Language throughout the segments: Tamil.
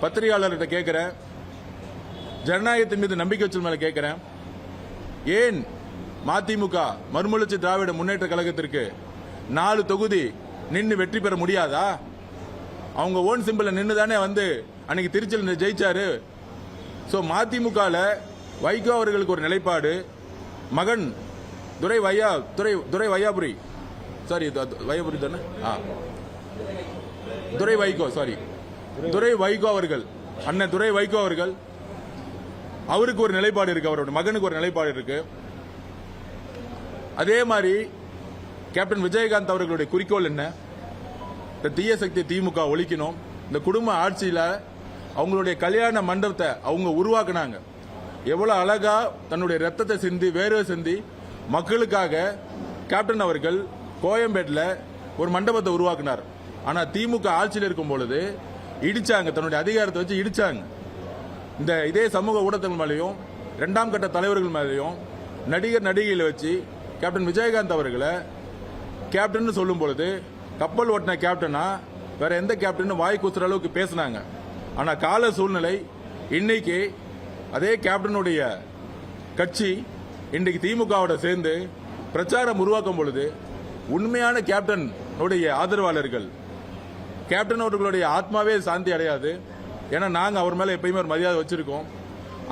பத்திரிகையாளர்கிட்ட கேட்கிறேன், ஜனநாயகத்தின் மீது நம்பிக்கை வச்சல் மேல கேட்கிறேன், ஏன் மதிமுக மறுமலர்ச்சி திராவிட முன்னேற்ற கழகத்திற்கு 4 தொகுதி நின்று வெற்றி பெற முடியாதா? அவங்க ஓன் சிம்பிள் நின்று தானே வந்து அன்னைக்கு திருச்சியில் ஜெயிச்சாரு. சோ மதிமுக வைகோ அவர்களுக்கு ஒரு நிலைப்பாடு, மகன் துரை வையாபுரி சாரி வையாபுரி தானே துரை வைகோ அவர்கள், அண்ணன் துரை வைகோ அவர்கள், அவருக்கு ஒரு நிலைப்பாடு இருக்கு, அவரோட மகனுக்கு ஒரு நிலைப்பாடு இருக்கு. அதே மாதிரி கேப்டன் விஜயகாந்த் அவர்களுடைய குறிக்கோள் என்ன? இந்த தீய சக்தி திமுக ஒழிக்கணும். இந்த குடும்ப ஆட்சியில அவங்களுடைய கல்யாண மண்டபத்தை அவங்க உருவாக்குனாங்க. எவ்வளவு அழகா தன்னுடைய ரத்தத்தை சிந்தி வேர்வை சிந்தி மக்களுக்காக கேப்டன் அவர்கள் கோயம்பேட்டில் ஒரு மண்டபத்தை உருவாக்குனார். ஆனா திமுக ஆட்சியில் இருக்கும் பொழுது இடிச்சாங்க, தன்னுடைய அதிகாரத்தை வச்சு இடிச்சாங்க. இதே சமூக ஊடகங்கள் மேலேயும் 2ஆம் கட்ட தலைவர்கள் மேலேயும் நடிகர் நடிகைகளை வச்சு கேப்டன் விஜயகாந்த் அவர்களை கேப்டன் சொல்லும் பொழுது கப்பல் ஓட்டின கேப்டனா வேற எந்த கேப்டன் வாய் கூசுற அளவுக்கு பேசினாங்க. ஆனா கால சூழ்நிலை இன்னைக்கு அதே கேப்டனுடைய கட்சி இன்றைக்கு திமுகவோட சேர்ந்து பிரச்சாரம் உருவாக்கும் பொழுது உண்மையான கேப்டன் ஆதரவாளர்கள், கேப்டன் அவர்களுடைய ஆத்மாவே சாந்தி அடையாது. ஏன்னா நாங்க அவர் மேல எப்பயுமே ஒரு மரியாதை வச்சிருக்கோம்.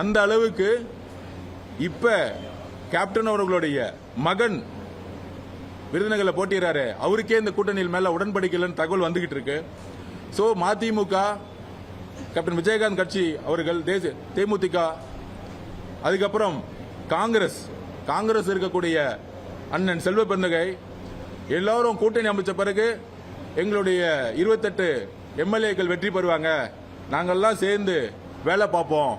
அந்த அளவுக்கு இப்ப கேப்டன் அவர்களுடைய மகன் விருதுநகர்ல போட்டியிறாரு, அவருக்கே இந்த கூட்டணியில் மேல உடன்படிக்கைன்னு தகவல் வந்துகிட்டு இருக்கு. சோ மதிமுக, கேப்டன் விஜயகாந்த் கட்சி அவர்கள், தேமுதிக, அதுக்கப்புறம் காங்கிரஸ் இருக்கக்கூடிய அண்ணன் செல்வ பெருந்தகை எல்லாரும் கூட்டணி அமைச்ச பிறகு எங்களுடைய 28 எம்எல்ஏக்கள் வெற்றி பெறுவாங்க, நாங்கெல்லாம் சேர்ந்து வேலை பார்ப்போம்,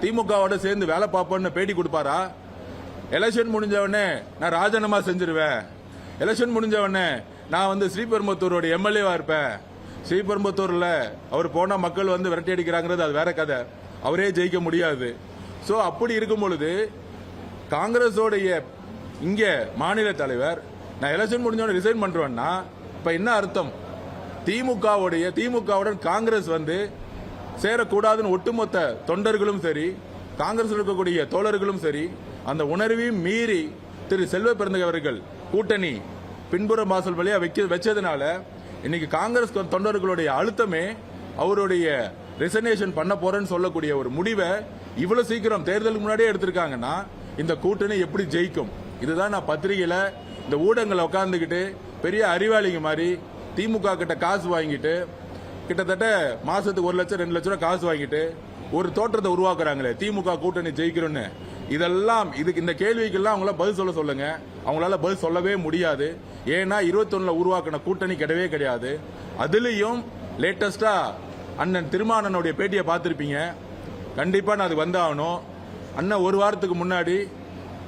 திமுகவோட சேர்ந்து வேலை பார்ப்போம்னு பேட்டி கொடுப்பாரா? எலெக்ஷன் முடிஞ்சவனே நான் ராஜினாமா செஞ்சிருவேன், எலெக்ஷன் முடிஞ்சவனே நான் வந்து ஸ்ரீபெரும்புத்தூரோட எம்எல்ஏவா இருப்பேன், ஸ்ரீபெரும்புத்தூர்ல அவர் போனா மக்கள் வந்து விரட்டி அடிக்கிறாங்கிறது அது வேற கதை, அவரே ஜெயிக்க முடியாது. சோ அப்படி இருக்கும் பொழுது காங்கிரஸோடைய இங்க மாநில தலைவர் நான் எலெக்ஷன் முடிஞ்சவன ரிசைன் பண்றேன்னா இப்ப என்ன அர்த்தம்? திமுகவுடன் காங்கிரஸ் வந்து சேரக்கூடாதுன்னு ஒட்டுமொத்த தொண்டர்களும் சரி, காங்கிரஸ் இருக்கக்கூடிய தோழர்களும் சரி, அந்த உணர்வையும் மீறி திரு செல்வ பெருந்தகை அவர்கள் கூட்டணி பின்புற வாசல் வழியா வச்சதுனால இன்னைக்கு காங்கிரஸ் தொண்டர்களுடைய அழுத்தமே அவருடைய ரிசர்வேஷன் பண்ண போறேன்னு சொல்லக்கூடிய ஒரு முடிவை இவ்வளவு சீக்கிரம் தேர்தலுக்கு முன்னாடியே எடுத்திருக்காங்கன்னா இந்த கூட்டணி எப்படி ஜெயிக்கும்? இதுதான் நான் பத்திரிகையில இந்த ஊடகங்களை உட்கார்ந்துகிட்டு பெரிய அறிவாளிங்க மாதிரி திமுக கிட்ட காசு வாங்கிட்டு கிட்டத்தட்ட மாசத்துக்கு 1 லட்சம் 2 லட்சம் ரூபாய் காசு வாங்கிட்டு ஒரு தோற்றத்தை உருவாக்குறாங்களே திமுக கூட்டணி ஜெயிக்கிறோன்னு. இதெல்லாம் இந்த கேள்விக்கெல்லாம் அவங்கள பதில் சொல்லுங்க. அவங்களால பதில் சொல்லவே முடியாது. ஏன்னா 21ல உருவாக்கின கூட்டணி கிடையவே கிடையாது. அதுலயும் லேட்டஸ்டா அண்ணன் திருமானனுடைய பேட்டியை பார்த்திருப்பீங்க. கண்டிப்பா நான் அது வந்தாகணும். அண்ணன் ஒரு வாரத்துக்கு முன்னாடி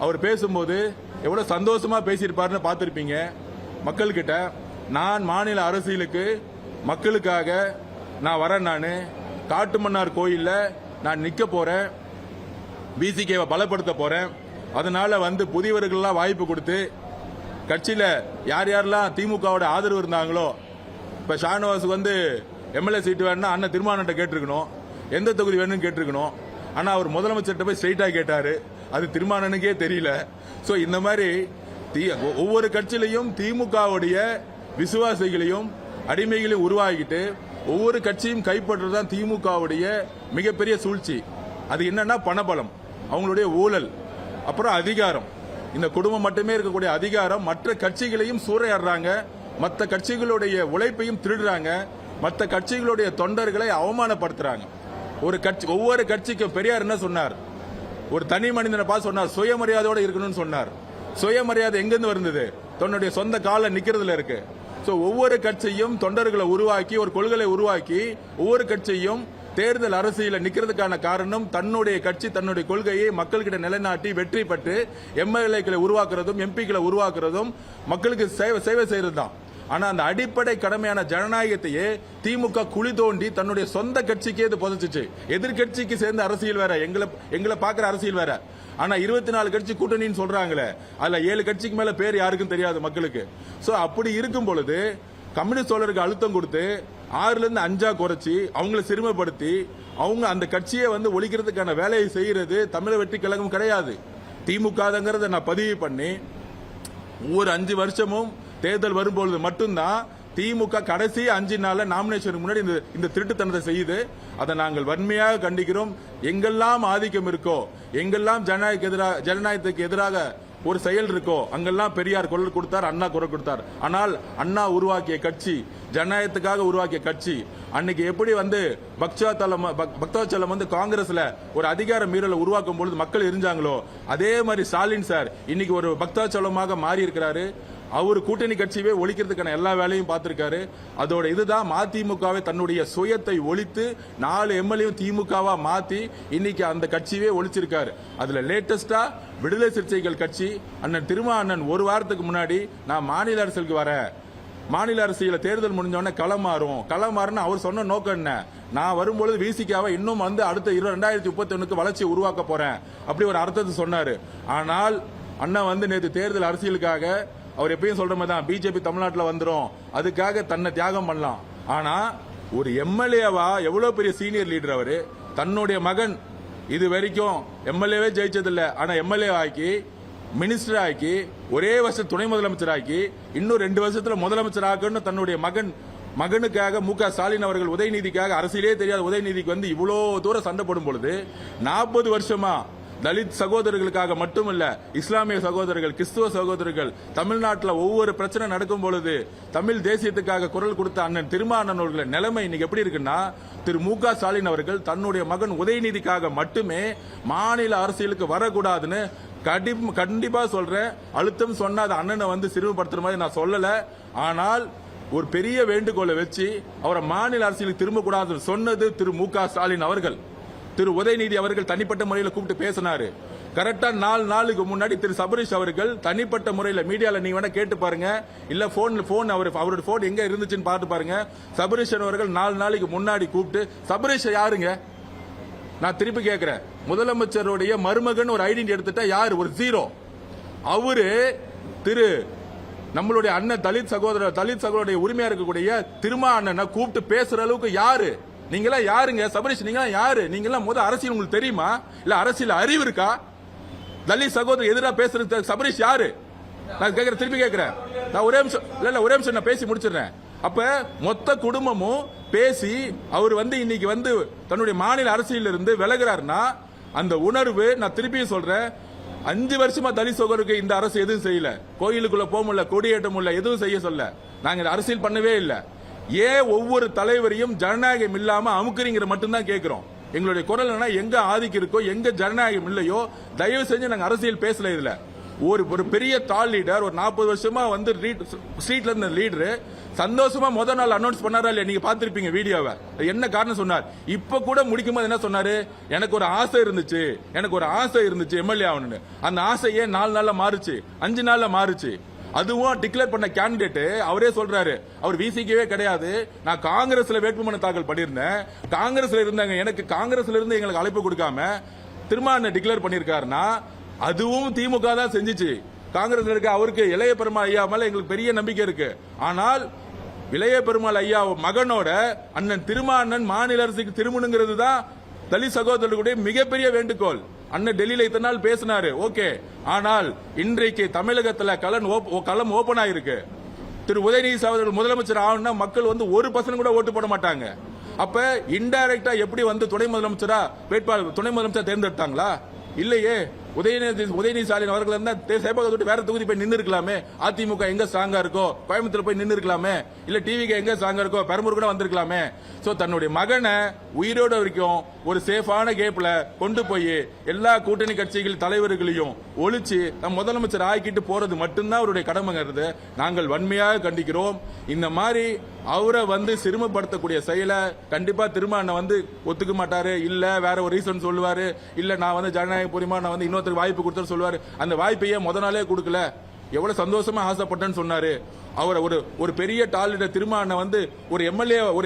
அவர் பேசும்போது எவ்வளவு சந்தோஷமா பேசியிருப்பாருன்னு பார்த்திருப்பீங்க. மக்கள்கிட்ட நான் மாநில அரசியலுக்கு மக்களுக்காக நான் வரேன், நான் காட்டுமன்னார் கோயில்ல நான் நிக்க போறேன், பிசிகேவை பலப்படுத்த போறேன், அதனால வந்து புதியவர்கள்லாம் வாய்ப்பு கொடுத்து கட்சியில யார் யாரெல்லாம் திமுகவோட ஆதரவு இருந்தாங்களோ, இப்ப ஷானவாஸுக்கு வந்து எம்எல்ஏ சீட்டு வேணும்னா அண்ணன் திருமானட்ட கேட்டிருக்கணும், எந்த தொகுதி வேணும்னு கேட்டிருக்கணும். ஆனா அவர் முதலமைச்சர்கிட்ட போய் ஸ்ட்ரைட்டா கேட்டாரு, அது திருமானனுக்கே தெரியல. சோ இந்த மாதிரி ஒவ்வொரு கட்சியிலையும் திமுகவுடைய விசுவாசிகளையும் அடிமைகளையும் உருவாக்கிட்டு ஒவ்வொரு கட்சியும் கைப்பற்றுறதுதான் திமுகவுடைய மிகப்பெரிய சூழ்ச்சி. அது என்னன்னா பணபலம், அவங்களுடைய ஊழல், அப்புறம் அதிகாரம். இந்த குடும்பம் மட்டுமே இருக்கக்கூடிய அதிகாரம் மற்ற கட்சிகளையும் சூறையாடுறாங்க, மற்ற கட்சிகளுடைய உழைப்பையும் திருடுறாங்க, மற்ற கட்சிகளுடைய தொண்டர்களை அவமானப்படுத்துறாங்க. ஒவ்வொரு கட்சிக்கும் பெரியார் என்ன சொன்னார்? ஒரு தனி மனிதனை பார்த்து சொன்னார், சுயமரியாதையோட இருக்கணும்னு சொன்னார். சுயமரியாதை எங்கிருந்து வருந்தது? தன்னுடைய சொந்த கால நிக்கிறதுல இருக்கு. சோ ஒவ்வொரு கட்சியும் தொண்டர்களை உருவாக்கி ஒரு கொள்கையை உருவாக்கி ஒவ்வொரு கட்சியும் தேர்தல் அரசியல நிக்கிறதுக்கான காரணம் தன்னுடைய கட்சி தன்னுடைய கொள்கையை மக்கள்கிட்ட நிலைநாட்டி வெற்றி பெற்று எம்எல்ஏக்களை உருவாக்குறதும் எம்பிக்களை உருவாக்குறதும் மக்களுக்கு சேவை செய்யறதுதான். ஆனா அந்த அடிப்படை கடமையான ஜனநாயகத்தையே திமுக குழி தோண்டி தன்னுடைய சொந்த கட்சிக்கே இது புதைச்சிச்சு. எதிர்கட்சிக்கு சேர்ந்த அரசியல் வேற, எங்களை பாக்குற அரசியல் வேற. ஆனா 24 கட்சி கூட்டணின்னு சொல்றாங்களே, அதுல 7 கட்சிக்கு மேல பேர் யாருக்கும் தெரியாது மக்களுக்கு. சோ அப்படி இருக்கும் பொழுது கம்யூனிஸ்ட் தோழருக்கு அழுத்தம் கொடுத்து 6ல இருந்து 5ஆ குறைச்சி அவங்கள சிறுமைப்படுத்தி அவங்க அந்த கட்சியை வந்து ஒழிக்கிறதுக்கான வேலையை செய்யறது தமிழக வெற்றி கழகம் கிடையாது. திமுகங்கிறத நான் பதிவு பண்ணி ஒவ்வொரு 5 வருஷமும் தேர்தல் வரும்பொழுது மட்டும்தான் திமுக கடைசி 5 நாள்ல நாமினேஷனுக்கு முன்னாடி இந்த திருட்டுத்தனத்தை செய்யுது. அதை நாங்கள் வன்மையாக கண்டிக்கிறோம். எங்கெல்லாம் ஆதிக்கம் இருக்கோ, எங்கெல்லாம் ஜனநாயகத்துக்கு எதிராக ஒரு செயல் இருக்கோ, அங்கெல்லாம் பெரியார் குரல் கொடுத்தார், அண்ணா குரல் கொடுத்தார். ஆனால் அண்ணா உருவாக்கிய கட்சி, ஜனநாயகத்துக்காக உருவாக்கிய கட்சி, அன்னைக்கு எப்படி வந்து பக்தவச்சலம் வந்து காங்கிரஸ்ல ஒரு அதிகார மீறலை உருவாக்கும் பொழுது மக்கள் எரிஞ்சாங்களோ, அதே மாதிரி ஸ்டாலின் சார் இன்னைக்கு ஒரு பக்தவச்சலமாக மாறி இருக்கிறாரு. அவர் கூட்டணி கட்சியே ஒழிக்கிறதுக்கான எல்லா வேலையும் பார்த்திருக்காரு. அதோட இதுதான் மதிமுகவை தன்னுடைய சுயத்தை ஒழித்து 4 எம்எல்ஏ திமுகவா மாத்தி இன்னைக்கு அந்த கட்சியே ஒழிச்சிருக்காரு. அதுல லேட்டஸ்டா விடுதலை சிறுத்தைகள் கட்சி அண்ணன் திருமாவண்ணன் ஒரு வாரத்துக்கு முன்னாடி நான் மாநில அரசுக்கு வரேன், மாநில அரசியல தேர்தல் முடிஞ்சோடனே களம் மாறும் அவர் சொன்ன நோக்கம் என்ன, நான் வரும்பொழுது விசிகாவை இன்னும் வந்து அடுத்த 2031 வளர்ச்சியை உருவாக்க போறேன் அப்படி ஒரு அர்த்தத்தை சொன்னாரு. ஆனால் அண்ணா வந்து நேற்று தேர்தல் அரசியலுக்காக அவர் எப்பயும் சொல்ற மாதிரி தான் பிஜேபி தமிழ்நாட்டில் வந்துரும், அதுக்காக தன்னை தியாகம் பண்ணலாம். ஆனா ஒரு எம்எல்ஏவா எவ்வளவு பெரிய சீனியர் லீடர் அவரு, தன்னுடைய மகன் இது வரைக்கும் எம்எல்ஏவே ஜெயிச்சதில்லை, ஆனா எம்எல்ஏ ஆக்கி மினிஸ்டர் ஆக்கி ஒரே வருஷம் துணை முதலமைச்சர் ஆக்கி இன்னும் 2 வருஷத்துல முதலமைச்சர் ஆக்கணும்னு தன்னுடைய மகனுக்காக மு.க. ஸ்டாலின் அவர்கள் உதயநிதிக்காக அரசியலே தெரியாத உதயநிதிக்கு வந்து இவ்வளவு தூரம் சண்டை போடும் பொழுது 40 வருஷமா தலித் சகோதரர்களுக்காக மட்டுமல்ல, இஸ்லாமிய சகோதரர்கள், கிறிஸ்துவ சகோதரர்கள், தமிழ்நாட்டில் ஒவ்வொரு பிரச்சனை நடக்கும் பொழுது தமிழ் தேசியத்துக்காக குரல் கொடுத்த அண்ணன் திருமாவண்ணன் அவர்கள் நிலைமை இன்னைக்கு எப்படி இருக்குன்னா, திரு மு.க. ஸ்டாலின் அவர்கள் தன்னுடைய மகன் உதயநிதிக்காக மட்டுமே மாநில அரசியலுக்கு வரக்கூடாதுன்னு கண்டிப்பா சொல்றேன். அழுத்தம் சொன்ன அது அண்ணனை வந்து சிறுமைப்படுத்துற மாதிரி நான் சொல்லல. ஆனால் ஒரு பெரிய வேண்டுகோளை வச்சு அவரை மாநில அரசியலுக்கு திரும்ப கூடாதுன்னு சொன்னது திரு மு.க. ஸ்டாலின் அவர்கள். திரு உதயநிதி அவர்கள் தனிப்பட்ட முறையில் கூப்பிட்டு பேசினாரு. கரெக்டா 4 நாளுக்கு முன்னாடி திரு சபரீஷ் அவர்கள் தனிப்பட்ட முறையில் மீடியால நீங்க வேணா கேட்டு பாருங்க, இல்ல போன் அவரோட போன் எங்க இருந்துச்சுன்னு பார்த்து பாருங்க. சபரீஷ் அவர்கள் 4 நாளைக்கு முன்னாடி கூப்பிட்டு, சபரீஷ் யாருங்க, நான் திருப்பி கேட்கிறேன், முதலமைச்சருடைய மருமகன் ஒரு ஐடென்டி எடுத்துட்டா யாரு, ஒரு ஜீரோ. அவரு திரு நம்மளுடைய அண்ணன் தலித் சகோதரருடைய உரிமையா இருக்கக்கூடிய திருமா அண்ணனை கூப்பிட்டு பேசுற அளவுக்கு யாரு, நீங்களா யாருங்க சபரீஷ், நீங்களா யாரு, நீங்களா முதல் அரசியல் உங்களுக்கு தெரியுமா, இல்ல அரசியல் அறிவு இருக்கா, தலித் சகோதரர் எதிராக பேசுறது சபரீஷ் யாரு, நான் கேட்கிறேன், திருப்பி கேட்கிறேன். நான் ஒரே நிமிஷம் நான் பேசி முடிச்சிடுறேன். அப்ப மொத்த குடும்பமும் பேசி அவர் வந்து இன்னைக்கு வந்து தன்னுடைய மாநில அரசியல் இருந்து விலகிறாருன்னா அந்த உணர்வு, நான் திருப்பியும் சொல்றேன், 5 வருஷமா தலித் சகோதரருக்கு இந்த அரசு எதுவும் செய்யல, கோயிலுக்குள்ள போக முடியல, கொடியேற்ற முடியல, எதுவும் செய்ய சொல்ல, நாங்க அரசியல் பண்ணவே இல்லை. ஏன் ஒவ்வொரு தலைவரையும் ஜனநாயகம் இல்லாம அமுக்குறீங்கிற மட்டும்தான் கேட்கிறோம். எங்களுடைய குரல் என்ன, எங்க ஆதிக்கம் இருக்கோ, எங்க ஜனநாயகம் இல்லையோ தயவு செஞ்சு நாங்க அரசியல் பேசல. இதுல ஒரு பெரிய தால் லீடர் ஒரு 40 வருஷமா வந்து ஸ்ட்ரீட்ல இருந்த லீடர் சந்தோஷமா முதல் நாள் அனௌன்ஸ் பண்ணாரா இல்லையா, நீங்க பாத்திருப்பீங்க வீடியோவை. என்ன காரணம் சொன்னார், இப்ப கூட முடிக்கும் போது என்ன சொன்னாரு, எனக்கு ஒரு ஆசை இருந்துச்சு எம்எல்ஏ ஆகணும்னு. அந்த ஆசை ஏன் 4 நாள்ல மாறுச்சு, 5 நாள்ல மாறுச்சு. அதுவும் டிக்ளேர் பண்ண கேண்டிடேட் அவரே சொல்றாரு, அவர் விசிகவே கிடையாது, நான் காங்கிரஸ்ல வேட்புமனு தாக்கல் பண்ணிருந்தேன், காங்கிரஸ்ல இருந்தாங்க, எனக்கு காங்கிரஸ்ல இருந்து எங்களுக்கு அழைப்பு கொடுக்காம திரும்ப டிக்ளேர் பண்ணிருக்காருன்னா அதுவும் திமுக தான் செஞ்சிச்சு. காங்கிரஸ்ல இருக்க அவருக்கு இளைய பெருமாள் ஐயா மேல எங்களுக்கு பெரிய நம்பிக்கை இருக்கு. ஆனால் இளைய பெருமாள் ஐயா மகனோட அண்ணன் திருமாவண்ணன் மாநில அரசுக்கு திரும்பணுங்கிறது தான் தலித் சகோதரர்களுடைய மிகப்பெரிய வேண்டுகோள். அண்ணன் டெல்லியில இத்தனை நாள் பேசினாரு, ஓகே. ஆனால் இன்றைக்கு தமிழகத்துல களம் ஓபன் ஆயிருக்கு. திரு உதயநிதி அவர்கள் முதலமைச்சர் ஆகணும்னா மக்கள் வந்து 1% கூட ஓட்டு போட மாட்டாங்க. அப்ப இன்டைரக்டா எப்படி வந்து துணை முதலமைச்சர் தேர்ந்தெடுத்தாங்களா, இல்லையே. உதயநிதி ஸ்டாலின் அவர்கள் இருந்தா சேபகத்தை விட்டு வேற தொகுதி போய் நின்று இருக்கலாமே, அதிமுக எங்க ஸ்ட்ராங்கா இருக்கோ கோயம்புத்தூர் போய் நின்று இருக்கலாமே, இல்ல டிவிக்கு எங்க ஸ்ட்ராங்கா இருக்கோ பெரம்பூர் கூட வந்திருக்கலாமே. சோ தன்னுடைய மகனை உயிரோட வரைக்கும் ஒரு சேஃபான கேப்ல கொண்டு போய் எல்லா கூட்டணி கட்சிகள் தலைவர்களையும் ஒழிச்சு முதலமைச்சர் ஆக்கிட்டு போறது மட்டும்தான் அவருடைய கடமைங்கிறது நாங்கள் வன்மையாக கண்டிக்கிறோம். இந்த மாதிரி அவரை வந்து சிறுமப்படுத்தக்கூடிய செயலை கண்டிப்பா திரும்ப வந்து ஒத்துக்க மாட்டாரு, இல்ல வேற ஒரு ரீசன் சொல்லுவாரு, இல்ல நான் வந்து ஜனநாயக பூர்வமா நான் வந்து இன்னொருத்தருக்கு வாய்ப்பு கொடுத்து சொல்லுவாரு. அந்த வாய்ப்பையே முத நாளே கொடுக்கல, எவ்வளவு சந்தோஷமா ஆசைப்பட்டேன்னு சொன்னாரு. அவர் ஒரு பெரிய டாலிட திரும்ப வந்து ஒரு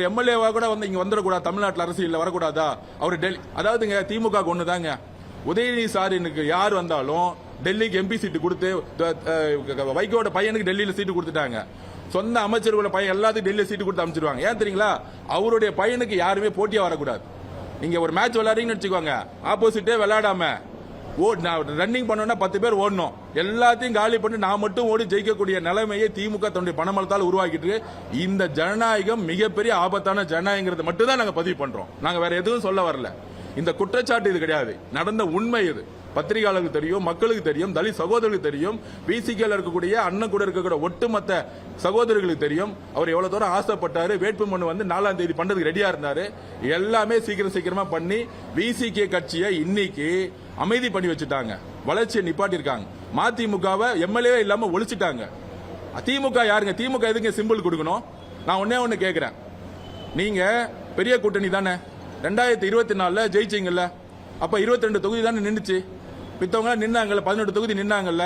எம்எல்ஏவா கூட வந்து இங்க வந்துடக்கூடாது, தமிழ்நாட்டில் அரசியல் வரக்கூடாதா, அவர் டெல்லி, அதாவதுங்க திமுக ஒண்ணுதாங்க, உதயநிதி ஸ்டாலினுக்கு யார் வந்தாலும் டெல்லிக்கு எம்பி சீட்டு கொடுத்து வைகோட பையனுக்கு டெல்லியில சீட்டு கொடுத்துட்டாங்க. சொந்த அமைச்சர்களோட பையன் எல்லாத்துக்கும் டெல்லியில் சீட்டு கொடுத்து அமைச்சிருவாங்க. ஏன் தெரியுங்களா? அவருடைய பையனுக்கு யாருமே போட்டியா வரக்கூடாது. நீங்க ஒரு மேட்ச் விளையாடுறீங்கன்னு வச்சுக்கோங்க, ஆப்போசிட்டே விளையாடாம ரன்னிங் பண்ணோம்னா 10 பேர் ஓடணும், எல்லாத்தையும் காலி பண்ணி நான் மட்டும் ஓடி ஜெயிக்கக்கூடிய நிலைமையை திமுக தன்னுடைய பணமளத்தால் உருவாக்கிட்டு இந்த ஜனநாயகம் மிகப்பெரிய ஆபத்தான ஜனநாயகங்கிறது மட்டும் தான் நாங்க பதிவு பண்றோம். நாங்க வேற எதுவும் சொல்ல வரல. இந்த குற்றச்சாட்டு இது கிடையாது, நடந்த உண்மை இது. பத்திரிகையாளர்களுக்கு தெரியும், மக்களுக்கு தெரியும், தலித் சகோதரர்களுக்கு தெரியும், பிசிகேல இருக்கக்கூடிய அண்ணன் கூட இருக்கக்கூடிய ஒட்டுமொத்த சகோதரர்களுக்கு தெரியும். அவர் எவ்வளவு தூரம் ஆசைப்பட்டாரு, வேட்புமனு வந்து 4ஆம் தேதி பண்றதுக்கு ரெடியா இருந்தாரு. எல்லாமே சீக்கிரமா பண்ணி விசிகே கட்சியை இன்னைக்கு அமைதி பண்ணி வச்சுட்டாங்க, வளர்ச்சியை நிப்பாட்டி இருக்காங்க. மதிமுகவை எம்எல்ஏ இல்லாம ஒழிச்சிட்டாங்க. திமுக யாருங்க? திமுக எதுங்க சிம்பிள் கொடுக்கணும்? நான் ஒண்ணே கேக்குறேன், நீங்க பெரிய கூட்டணி தானே 2024 ஜெயிச்சீங்கல்ல, அப்ப 22 தொகுதி தானே நின்னுச்சு. மித்தவங்க நின்னாங்கல்ல, 18 தொகுதி நின்னாங்கல்ல.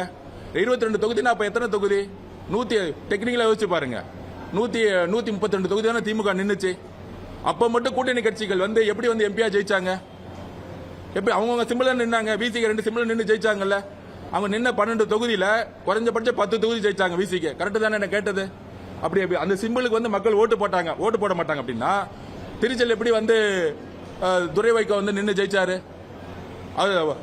22 தொகுதினா அப்ப எத்தனை தொகுதி? 100 டெக்னிக்கலா யோசிச்சு பாருங்க, 132 தொகுதி தானே திமுக நின்னுச்சு. அப்ப மட்டும் கூட்டணி கட்சிகள் வந்து எப்படி வந்து எம்பியா ஜெயிச்சாங்க? எப்படி அவங்க சிம்பிளா நின்னாங்க? விசிகே 2 சிம்பிளா நின்று ஜெயிச்சாங்கல்ல. அவங்க நின்ன 12 தொகுதியில குறைஞ்சபட்சம் 10 தொகுதி ஜெயிச்சாங்க விசிகே. கரெக்ட் தானே என்ன கேட்டது? அப்படி அந்த சிம்பிளுக்கு வந்து மக்கள் ஓட்டு போட்டாங்க. ஓட்டு போட மாட்டாங்க அப்படின்னா திருச்செல் எப்படி வந்து துரை வைகோ வந்து நின்று ஜெயிச்சாரு?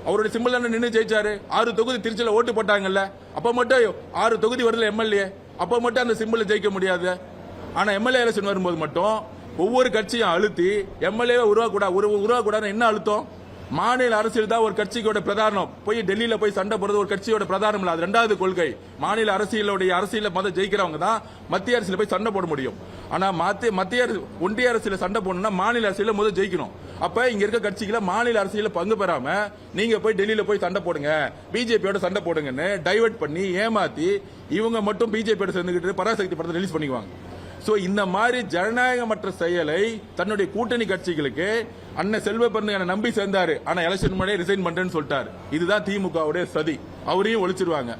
அவருடைய சிம்பிள் தானே நின்று ஜெயிச்சாரு. 6 தொகுதி திருச்சியில ஓட்டு போட்டாங்கல்ல, அப்ப மட்டும் 6 தொகுதி வருதுல எம்எல்ஏ, அப்ப மட்டும் அந்த சிம்பிள் ஜெயிக்க முடியாது. ஆனா எம்எல்ஏ எலெக்ஷன் வரும்போது மட்டும் ஒவ்வொரு கட்சியும் அழுத்தி எம்எல்ஏ உருவாக்கூடாது. என்ன அழுத்தம்? மாநில அரசியல் தான் ஒரு கட்சியோட பிரதானம். போய் டெல்லியில போய் சண்டை போறது ஒரு கட்சியோட பிரதானம் இல்ல, அது 2வது கொள்கை. மாநில அரசியல ஜெயிக்கிறவங்க தான் மத்திய அரசியல போய் சண்டை போட முடியும். ஆனா ஒன்றிய அரசியல சண்டை போடணும்னா மாநில அரசியல முதல் ஜெயிக்கணும். அப்ப இங்க இருக்க கட்சிகளை மாநில அரசியல பங்கு பெறாம நீங்க போய் டெல்லியில போய் சண்டை போடுங்க, பிஜேபியோட சண்டை போடுங்கன்னு டைவர்ட் பண்ணி ஏமாத்தி இவங்க மட்டும் பிஜேபியோட சேர்ந்துக்கிட்டு பராசக்தி படத்தை ரிலீஸ் பண்ணிக்குவாங்க. சோ இந்த மாதிரி ஜனநாயகமற்ற செயலை தன்னுடைய கூட்டணி கட்சிகளுக்கு அண்ணன் செல்வ பெருந்தகை நம்பி சேர்ந்தாரு. ஆனா எலெக்ஷன் முன்னாடியே ரிசைன் பண்றேன்னு சொல்லிட்டாரு. இதுதான் திமுகவுடைய சதி. அவரையும் ஒழிச்சிருவாங்க.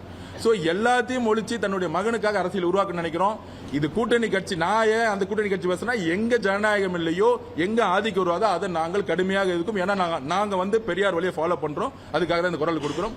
சோ எல்லாத்தையும் ஒழிச்சு தன்னுடைய மகனுக்காக அரசியல் உருவாக்க நினைக்கிறோம். இது கூட்டணி கட்சி. நான் அந்த கூட்டணி கட்சி பேசினா எங்க ஜனநாயகம் இல்லையோ, எங்க ஆதிக்கம் வருவாதோ அதை நாங்கள் கடுமையாக இருக்கும். ஏன்னா நாங்க வந்து பெரியார் வழியை ஃபாலோ பண்றோம். அதுக்காக தான் இந்த குரல் கொடுக்கிறோம்.